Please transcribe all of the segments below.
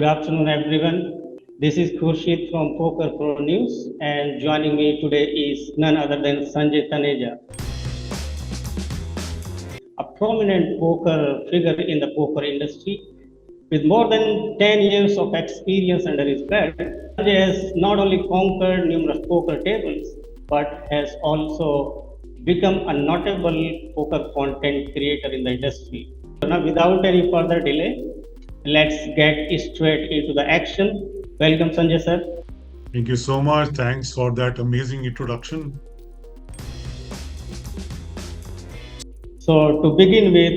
Good afternoon, everyone. This is Khurshid from Poker Pro News, and joining me today is none other than Sanjay Taneja, a prominent poker figure in the poker industry. With more than 10 years of experience under his belt, Sanjay has not only conquered numerous poker tables, but has also become a notable poker content creator in the industry. So now, without any further delay, let's get straight into the action. Welcome, Sanjay sir. Thank you so much. Thanks for that amazing introduction. So, to begin with,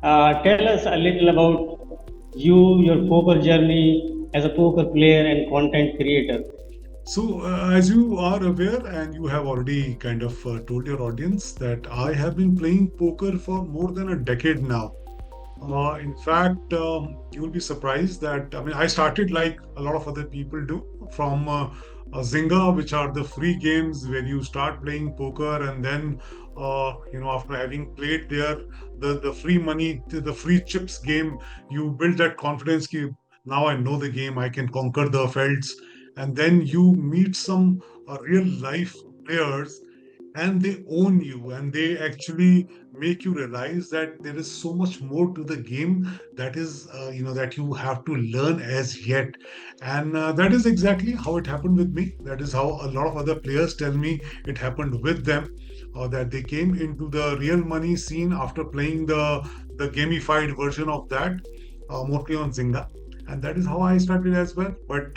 tell us a little about you, your poker journey as a poker player and content creator. So, as you are aware, and you have already kind of told your audience that I have been playing poker for more than a decade now. In fact, you will be surprised that I started like a lot of other people do from Zynga, which are the free games where you start playing poker, and then after having played there, the free money, the free chips game, you build that confidence. Ki, now I know the game, I can conquer the felds, and then you meet some real life players and they own you and they actually make you realize that there is so much more to the game that is that you have to learn as yet. And that is exactly how it happened with me. That is how a lot of other players tell me it happened with them, that they came into the real money scene after playing the gamified version of that, mostly on Zynga. And that is how I started as well. But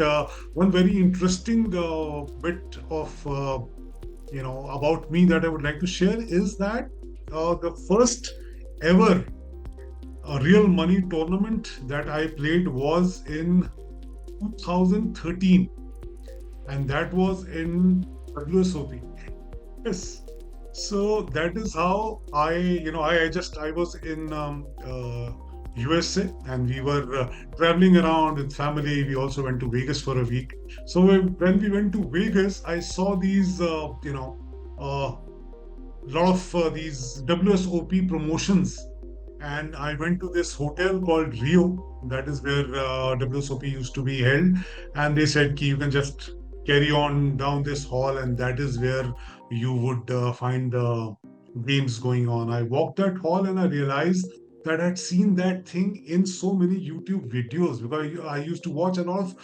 one very interesting bit of about me that I would like to share is that the first ever real money tournament that I played was in 2013, and that was in WSOP. Yes. So that is how I was in USA, and we were traveling around with family. We also went to Vegas for a week. So when we went to Vegas, I saw these, lot of these WSOP promotions, and I went to this hotel called Rio. That is where WSOP used to be held, and they said, "Ki, you can just carry on down this hall, and that is where you would find the games going on." I walked that hall, and I realized that I'd seen that thing in so many YouTube videos because I used to watch a lot of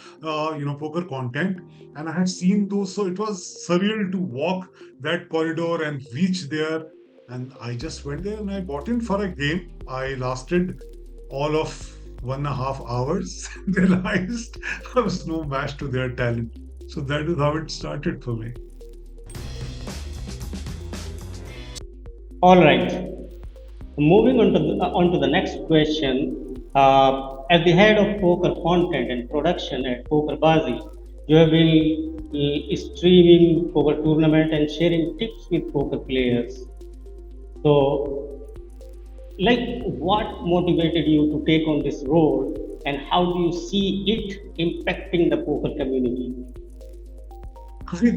poker content, and I had seen those. So it was surreal to walk that corridor and reach there. And I just went there and I bought in for a game. I lasted all of 1.5 hours. Realized I was no match to their talent. So that is how it started for me. All right. Moving on to the next question. As the head of poker content and production at PokerBazi, you have been streaming poker tournament and sharing tips with poker players. So, like, what motivated you to take on this role, and how do you see it impacting the poker community?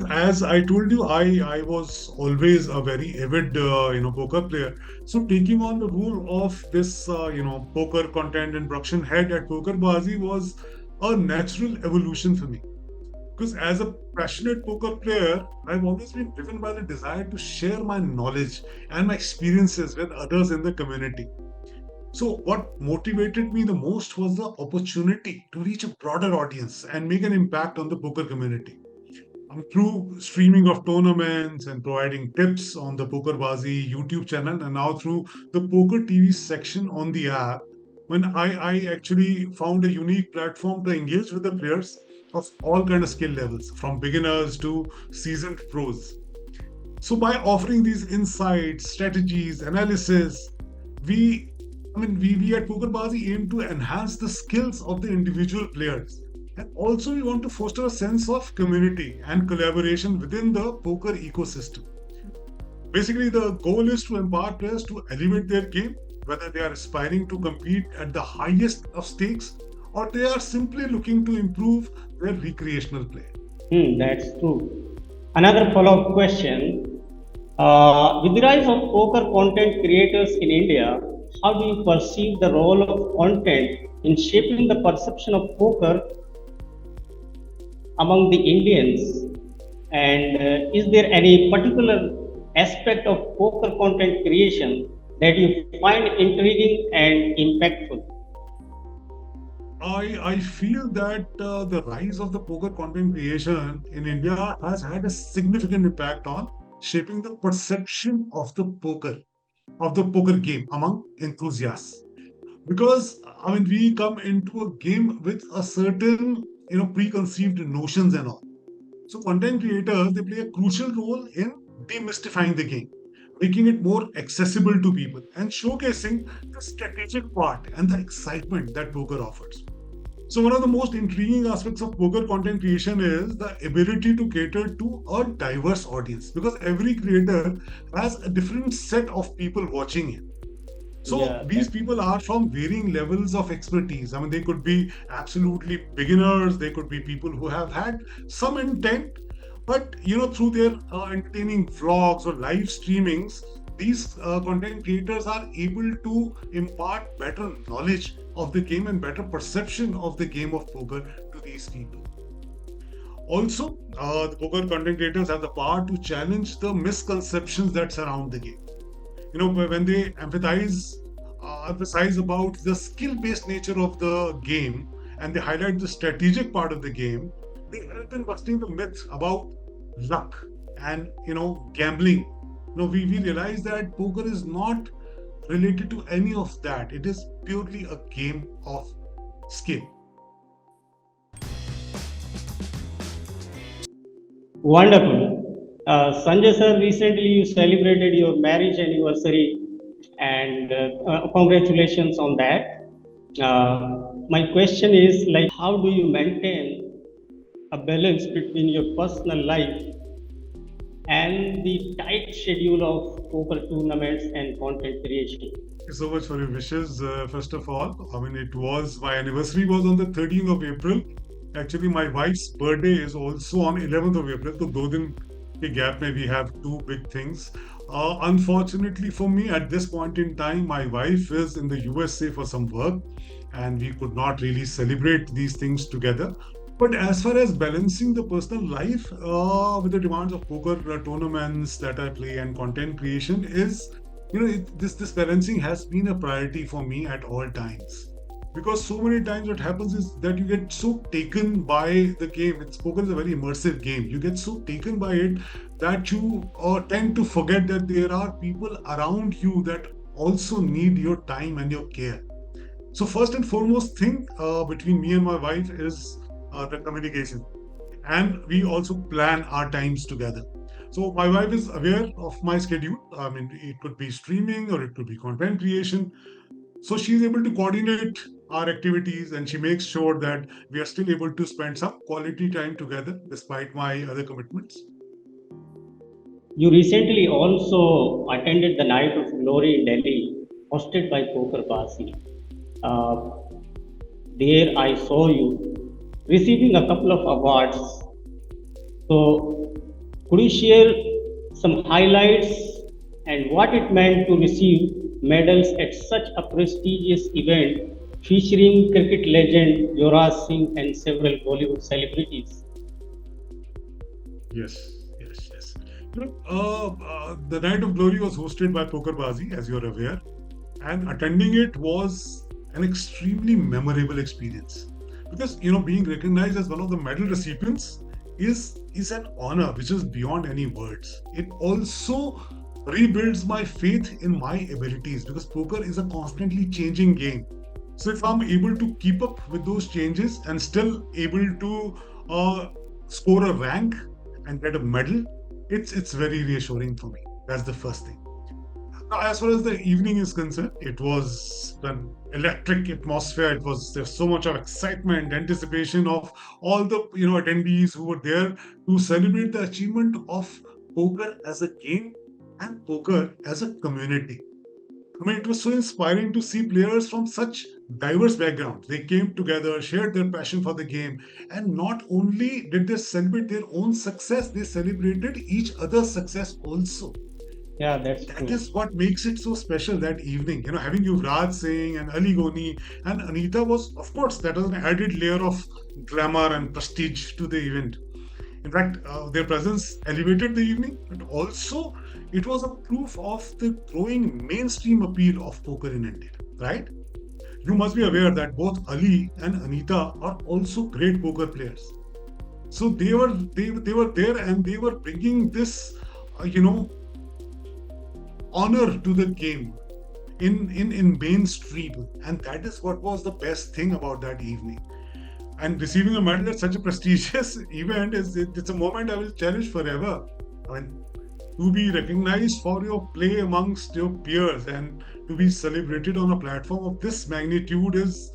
As I told you, I was always a very avid poker player. So taking on the role of this poker content and production head at PokerBazi was a natural evolution for me. Because as a passionate poker player, I've always been driven by the desire to share my knowledge and my experiences with others in the community. So what motivated me the most was the opportunity to reach a broader audience and make an impact on the poker community. Through streaming of tournaments and providing tips on the PokerBazi YouTube channel, and now through the Poker TV section on the app, when I actually found a unique platform to engage with the players of all kind of skill levels, from beginners to seasoned pros. So by offering these insights, strategies, analysis, we we at PokerBazi aim to enhance the skills of the individual players. And also, we want to foster a sense of community and collaboration within the poker ecosystem. Basically, the goal is to empower players to elevate their game, whether they are aspiring to compete at the highest of stakes or they are simply looking to improve their recreational play. That's true. Another follow-up question. With the rise of poker content creators in India, how do you perceive the role of content in shaping the perception of poker among the Indians? And is there any particular aspect of poker content creation that you find intriguing and impactful? I feel that the rise of the poker content creation in India has had a significant impact on shaping the perception of the poker game among enthusiasts. Because I mean, we come into a game with a certain preconceived notions and all. So content creators, they play a crucial role in demystifying the game, making it more accessible to people and showcasing the strategic part and the excitement that poker offers. So one of the most intriguing aspects of poker content creation is the ability to cater to a diverse audience, because every creator has a different set of people watching him. So Yeah, these people are from varying levels of expertise. I mean, they could be absolutely beginners, they could be people who have had some intent, but through their entertaining vlogs or live streamings, these content creators are able to impart better knowledge of the game and better perception of the game of poker to these people. Also, the poker content creators have the power to challenge the misconceptions that surround the game. When they emphasize about the skill-based nature of the game, and they highlight the strategic part of the game, they help in busting the myth about luck and gambling. We realize that poker is not related to any of that. It is purely a game of skill. wonderful. Sanjay sir, recently you celebrated your marriage anniversary, and congratulations on that. My question is like, how do you maintain a balance between your personal life and the tight schedule of poker tournaments and content creation? You so much for your wishes. First of all, I mean, it was my anniversary was on the 13th of April. Actually, my wife's birthday is also on 11th of April. So, 2 दिन के gap में we have two big things. Unfortunately for me, at this point in time, my wife is in the USA for some work, and we could not really celebrate these things together. But as far as balancing the personal life with the demands of poker tournaments that I play and content creation is, this balancing has been a priority for me at all times. Because so many times what happens is that you get so taken by the game. Poker is a very immersive game. You get so taken by it that you tend to forget that there are people around you that also need your time and your care. So first and foremost thing between me and my wife is the communication, and we also plan our times together. So my wife is aware of my schedule. I mean, it could be streaming or it could be content creation. So she's able to coordinate our activities, and she makes sure that we are still able to spend some quality time together despite my other commitments. You recently also attended the Night of Glory in Delhi, hosted by Poker Basi. Uh, there I saw you receiving a couple of awards. So, could you share some highlights and what it meant to receive medals at such a prestigious event featuring cricket legend Yuvraj Singh and several Bollywood celebrities? Yes, yes, yes. The Night of Glory was hosted by Poker Bazi, as you're aware, and attending it was an extremely memorable experience, because being recognized as one of the medal recipients is an honor which is beyond any words. It also rebuilds my faith in my abilities, because poker is a constantly changing game. So if I'm able to keep up with those changes and still able to uh, score a rank and get a medal, it's very reassuring for me. That's the first thing. Now, as far as the evening is concerned, it was an electric atmosphere. There's so much of excitement, anticipation of all the attendees who were there to celebrate the achievement of poker as a game and poker as a community. I mean, it was so inspiring to see players from such diverse backgrounds. They came together, shared their passion for the game, and not only did they celebrate their own success, they celebrated each other's success also. Yeah, that's That true. is what makes it so special that evening. Having Yuvraj Singh and Ali Goni and Anita was, of course, that was an added layer of glamour and prestige to the event. In fact, their presence elevated the evening, but also it was a proof of the growing mainstream appeal of poker in India, right? You must be aware that both Ali and Anita are also great poker players. So they were there and they were bringing this, uh, you know, honor to the game in mainstream, and that is what was the best thing about that evening. And receiving a medal at such a prestigious event it's a moment I will cherish forever. I mean, to be recognized for your play amongst your peers and to be celebrated on a platform of this magnitude is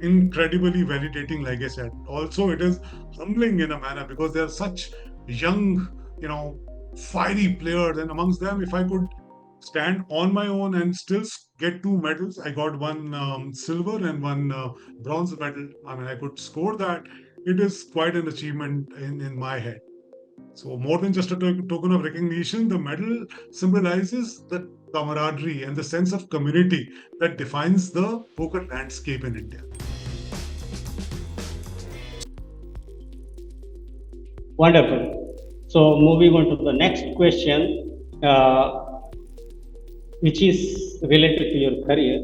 incredibly validating, like I said. Also, it is humbling in a manner because they are such young, you know, fiery players, and amongst them, if I could stand on my own and still get two medals. I got one silver and one bronze medal. I mean, I could score that. It is quite an achievement in my head. So, more than just a token of recognition, the medal symbolizes the camaraderie and the sense of community that defines the poker landscape in India. Wonderful. So moving on to the next question, which is related to your career.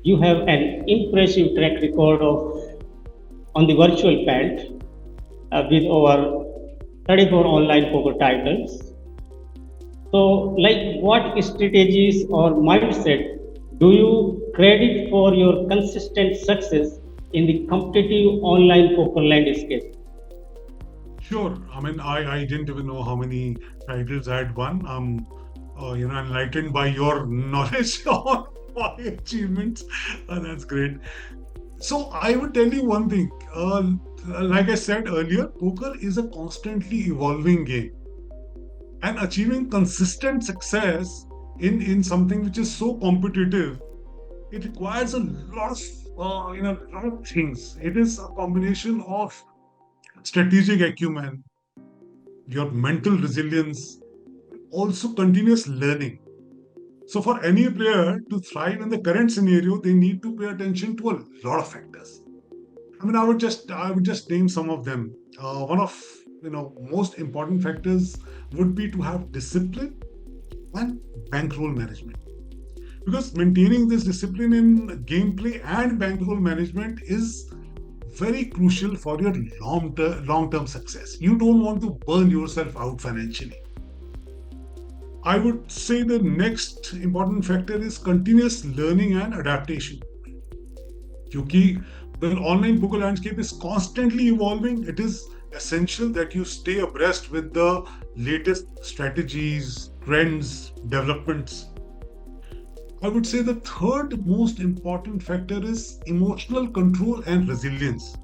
You have an impressive track record of on the virtual field with over 34 online poker titles. So, like, what strategies or mindset do you credit for your consistent success in the competitive online poker landscape? Sure. I mean, I didn't even know how many titles I had won. Enlightened by your knowledge on my achievements. That's great. So I would tell you one thing. Like I said earlier, poker is a constantly evolving game, and achieving consistent success in something which is so competitive, it requires a lot of lot of things. It is a combination of strategic acumen, your mental resilience, also continuous learning. So for any player to thrive in the current scenario, they need to pay attention to a lot of factors. I mean, I would just name some of them. One of most important factors would be to have discipline and bankroll management. Because maintaining this discipline in gameplay and bankroll management is very crucial for your long-term success. You don't want to burn yourself out financially. I would say the next important factor is continuous learning and adaptation. Because the online poker landscape is constantly evolving, it is essential that you stay abreast with the latest strategies, trends, developments. I would say the third most important factor is emotional control and resilience.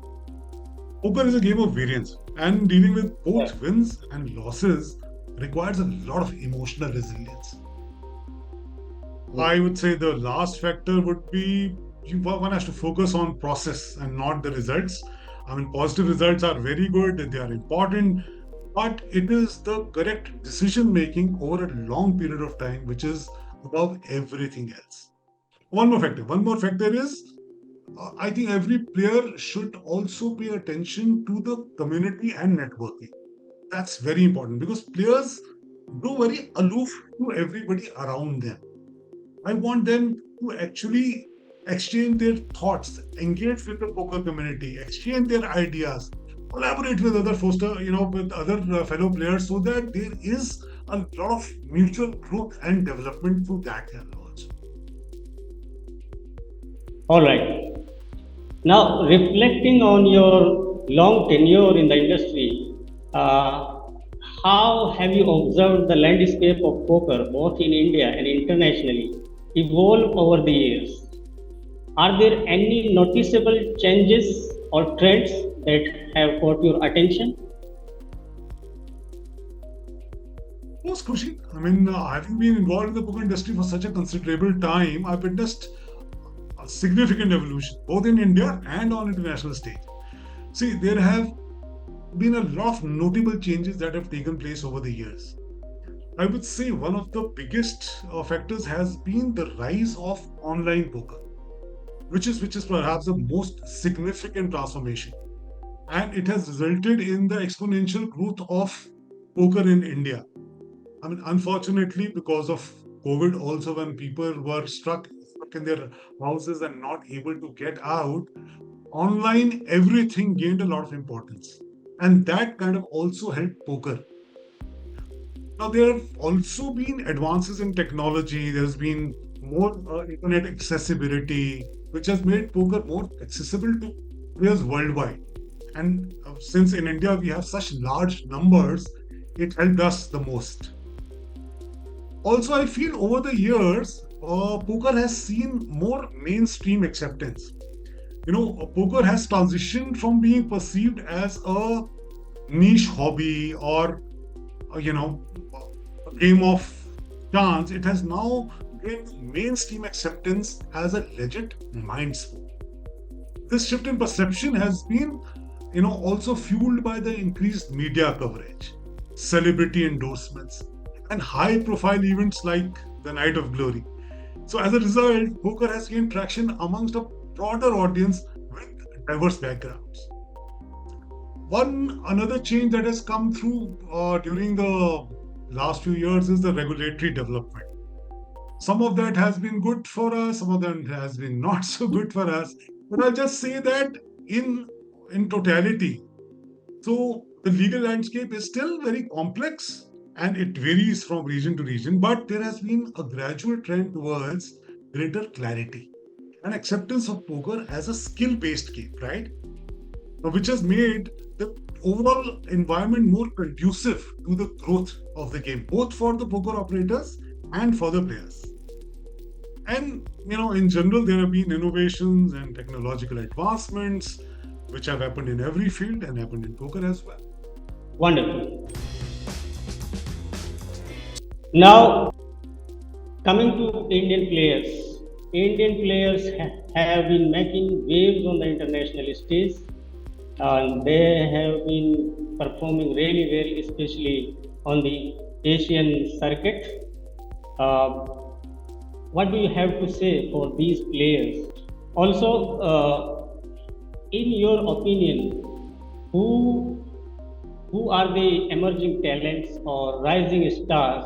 Poker is a game of variance, and dealing with Yeah. both wins and losses requires a lot of emotional resilience. I would say the last factor would be one has to focus on process and not the results. I mean, positive results are very good, they are important, but it is the correct decision making over a long period of time which is above everything else. One more factor is I think every player should also pay attention to the community and networking. That's very important because players grow very aloof to everybody around them. I want them to actually exchange their thoughts, engage with the poker community, exchange their ideas, collaborate with other with other fellow players, so that there is a lot of mutual growth and development through that channel also. All right. Now, reflecting on your long tenure in the industry, uh, how have you observed the landscape of poker, both in India and internationally, evolve over the years? Are there any noticeable changes or trends that have caught your attention? Most Khushi, I mean, having been involved in the poker industry for such a considerable time, I've witnessed a significant evolution, both in India and on international stage. See, there have been a lot of notable changes that have taken place over the years. I would say one of the biggest factors has been the rise of online poker, which is perhaps the most significant transformation, and it has resulted in the exponential growth of poker in India. I mean, unfortunately, because of COVID, also when people were stuck in their houses and not able to get out, online everything gained a lot of importance, and that kind of also helped poker. Now, there have also been advances in technology. There's been more internet accessibility, which has made poker more accessible to players worldwide. And since in India we have such large numbers, it helped us the most. Also, I feel over the years, poker has seen more mainstream acceptance. Poker has transitioned from being perceived as a niche hobby or a game of chance. It has now gained mainstream acceptance as a legit mind sport. This shift in perception has been, also fueled by the increased media coverage, celebrity endorsements, and high-profile events like the Night of Glory. So as a result, poker has gained traction amongst a broader audience with diverse backgrounds. One another change that has come through during the last few years is the regulatory development. Some of that has been good for us, some of them has been not so good for us. But I'll just say that in in totality, so the legal landscape is still very complex and it varies from region to region, but there has been a gradual trend towards greater clarity and acceptance of poker as a skill-based game, right? Which has made the overall environment more conducive to the growth of the game, both for the poker operators and for the players. And in general, there have been innovations and technological advancements which have happened in every field and happened in poker as well. Wonderful. Now, coming to Indian players have been making waves on the international stage, and they have been performing really well, especially on the Asian circuit. Uh, what do you have to say for these players? Also, in your opinion, who who are the emerging talents or rising stars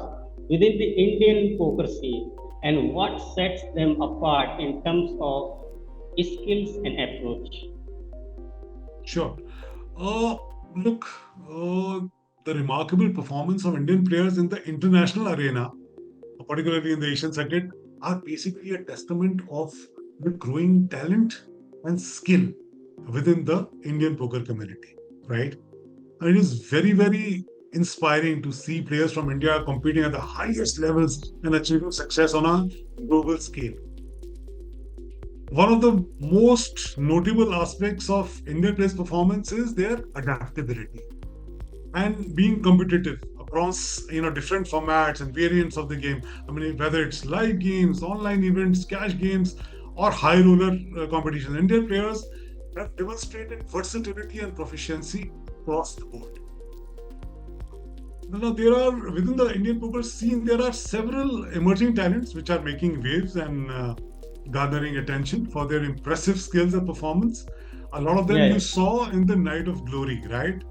within the Indian poker scene, and what sets them apart in terms of skills and approach? Sure. Uh, Look, the remarkable performance of Indian players in the international arena, particularly in the Asian circuit, are basically a testament of the growing talent and skill within the Indian poker community, right? And it is very, very inspiring to see players from India competing at the highest levels and achieving success on a global scale. One of the most notable aspects of Indian players' performance is their adaptability and being competitive across different formats and variants of the game. I mean, whether it's live games, online events, cash games, or high roller competitions, Indian players have demonstrated versatility and proficiency across the board. Now, there are within the Indian poker scene, there are several emerging talents which are making waves and garnering attention for their impressive skills and performance. A lot of them Yeah, you saw in the Night of Glory, right?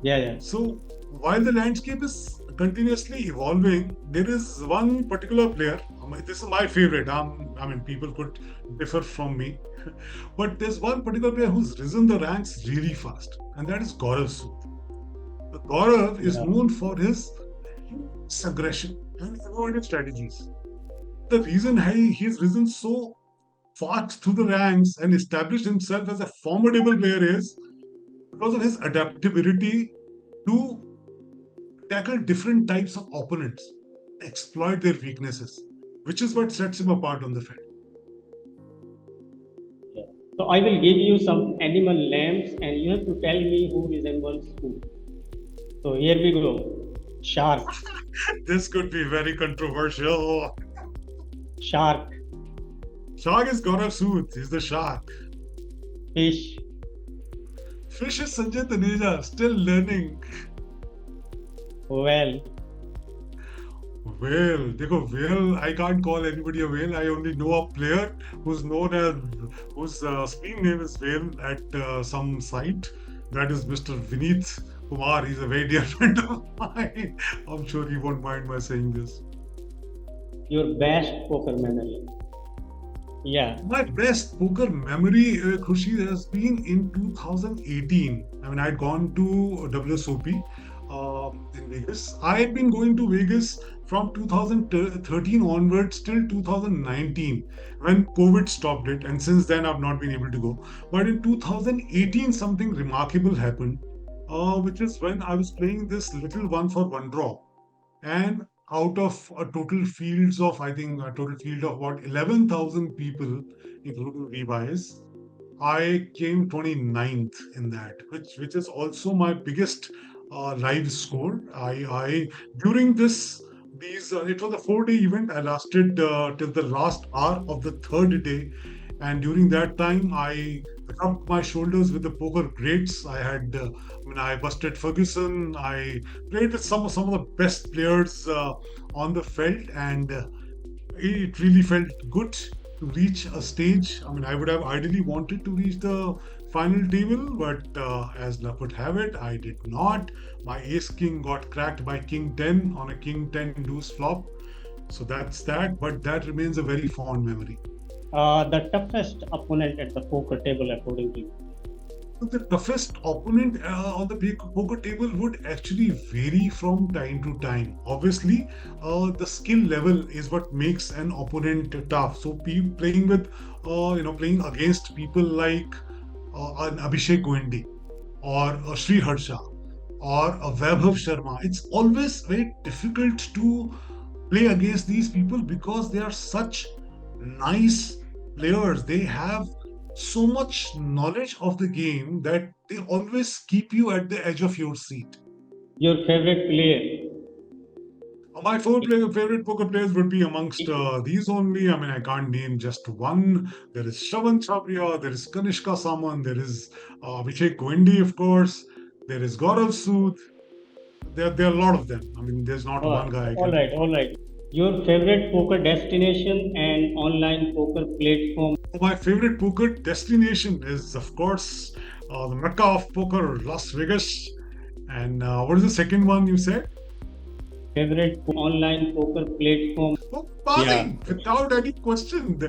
yeah, yeah. So, while the landscape is continuously evolving, there is one particular player. This is my favorite. I mean, people could differ from me, but there's one particular player who's risen the ranks really fast, and that is Gaurav Sood. Gaurav is Yeah. known for his aggression and innovative strategies. The reason he's risen so fast through the ranks and established himself as a formidable player is because of his adaptability to tackle different types of opponents, exploit their weaknesses, which is what sets him apart on the field. Yeah. So I will give you some animal names, and you have to tell me who resembles who. So here we go. Shark, This could be very controversial. shark, Shark is Gaurav Sood. He's the shark. fish, Fish is Sanjay Taneja, still learning. whale, whale. देखो whale. I can't call anybody a whale. I only know a player who's known as whose screen name is whale at some site. That is Mr. Vineet Kumar. He's a very dear friend of mine. I'm sure he won't mind my saying this. Your best poker memory. Yeah, My best poker memory, Khushi, has been in 2018. I mean, I'd gone to WSOP in Vegas. I had been going to Vegas from 2013 onwards till 2019 when COVID stopped it. And since then, I've not been able to go. But in 2018, something remarkable happened, which is when I was playing this little one for one draw. And out of a total fields of, I think, a total field of about 11,000 people, including rebuys, I came 29th in that, which is also my biggest live score. I during this these it was a 4 day event. I lasted till the last hour of the third day, and during that time I rubbed my shoulders with the poker greats. I busted Ferguson. I played with some of the best players on the felt, and it really felt good to reach a stage. I mean, I would have ideally wanted to reach the final table, but as luck would have it, I did not. My ace king got cracked by king 10 on a king 10 deuce flop. So that's that, but that remains a very fond memory. the toughest opponent at the poker table, according to you. So the toughest opponent on the poker table would actually vary from time to time. Obviously, the skill level is what makes an opponent tough. So, playing with, playing against people like an Abhishek Goendi or a Sri Harsha or a Vaibhav Sharma, it's always very difficult to play against these people because they are such nice players. They have so much knowledge of the game that they always keep you at the edge of your seat. Your favorite player. My favorite poker players would be amongst these only. I mean, I can't name just one. There is Shravan Chabriya, there is Kanishka Saman, there is Abhishek Goendi, of course, there is Gaurav Sood. There are a lot of them. I mean, there's not one guy I All can right, pick all on. right. Your favorite poker destination and online poker platform. My favorite poker destination is, of course, the Mecca of poker, Las Vegas. And what is the second one you said? Favorite online poker platform. Yeah, PokerBazi, without any question.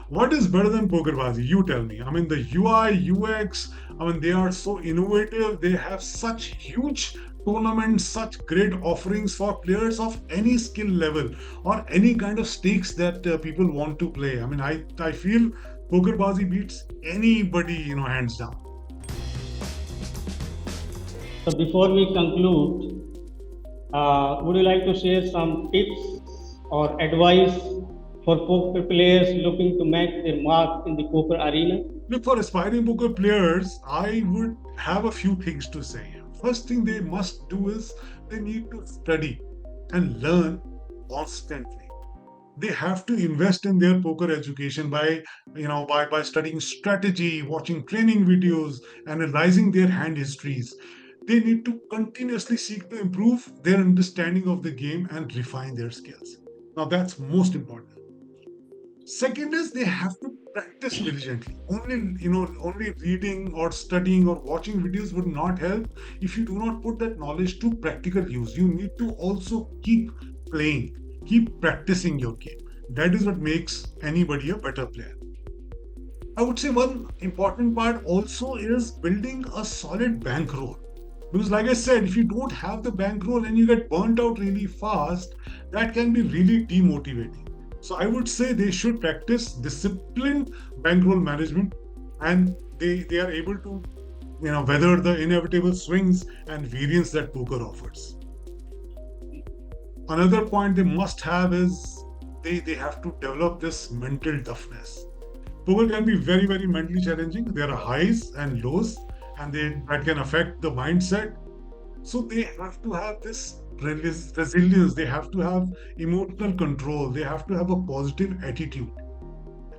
What is better than PokerBazi? You tell me. I mean, the UI, UX, I mean, they are so innovative. They have such huge tournaments, such great offerings for players of any skill level or any kind of stakes that people want to play. I mean, I feel PokerBazi beats anybody, hands down. so before we conclude, would you like to share some tips or advice for poker players looking to make their mark in the poker arena? Look, for aspiring poker players, I would have a few things to say. First thing they must do is they need to study and learn constantly. They have to invest in their poker education by studying strategy, watching training videos, analyzing their hand histories. They need to continuously seek to improve their understanding of the game and refine their skills. Now that's most important. Second is they have to practice diligently. Only reading or studying or watching videos would not help if you do not put that knowledge to practical use. You need to also keep playing, keep practicing your game. That is what makes anybody a better player. I would say one important part also is building a solid bankroll. Because, like I said, if you don't have the bankroll and you get burnt out really fast, that can be really demotivating. So, I would say they should practice disciplined bankroll management, and they are able to weather the inevitable swings and variance that poker offers. Another point they must have is they have to develop this mental toughness. Poker can be very, very mentally challenging. There are highs and lows, and that can affect the mindset. So they have to have this resilience. They have to have emotional control. They have to have a positive attitude,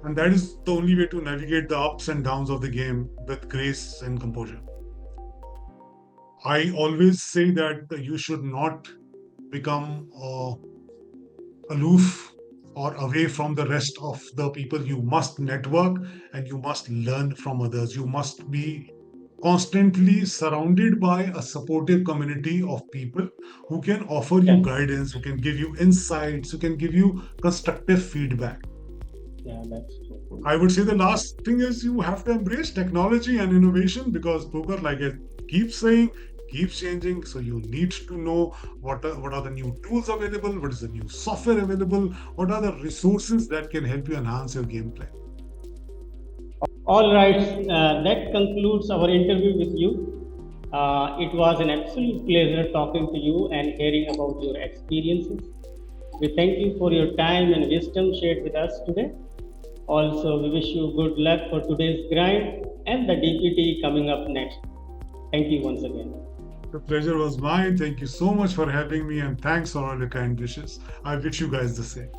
and that is the only way to navigate the ups and downs of the game with grace and composure. I always say that you should not become aloof or away from the rest of the people. You must network and you must learn from others. You must be constantly surrounded by a supportive community of people who can offer you Yeah, guidance, who can give you insights, who can give you constructive feedback. yeah, that's true. I would say the last thing is you have to embrace technology and innovation because poker, like I keep saying, keeps changing. So you need to know what are the new tools available, what is the new software available, what are the resources that can help you enhance your gameplay. All right, that concludes our interview with you. It was an absolute pleasure talking to you and hearing about your experiences. We thank you for your time and wisdom shared with us today. Also, we wish you good luck for today's grind and the DPT coming up next. Thank you once again. The pleasure was mine. Thank you so much for having me, and thanks for all your kind wishes. I wish you guys the same.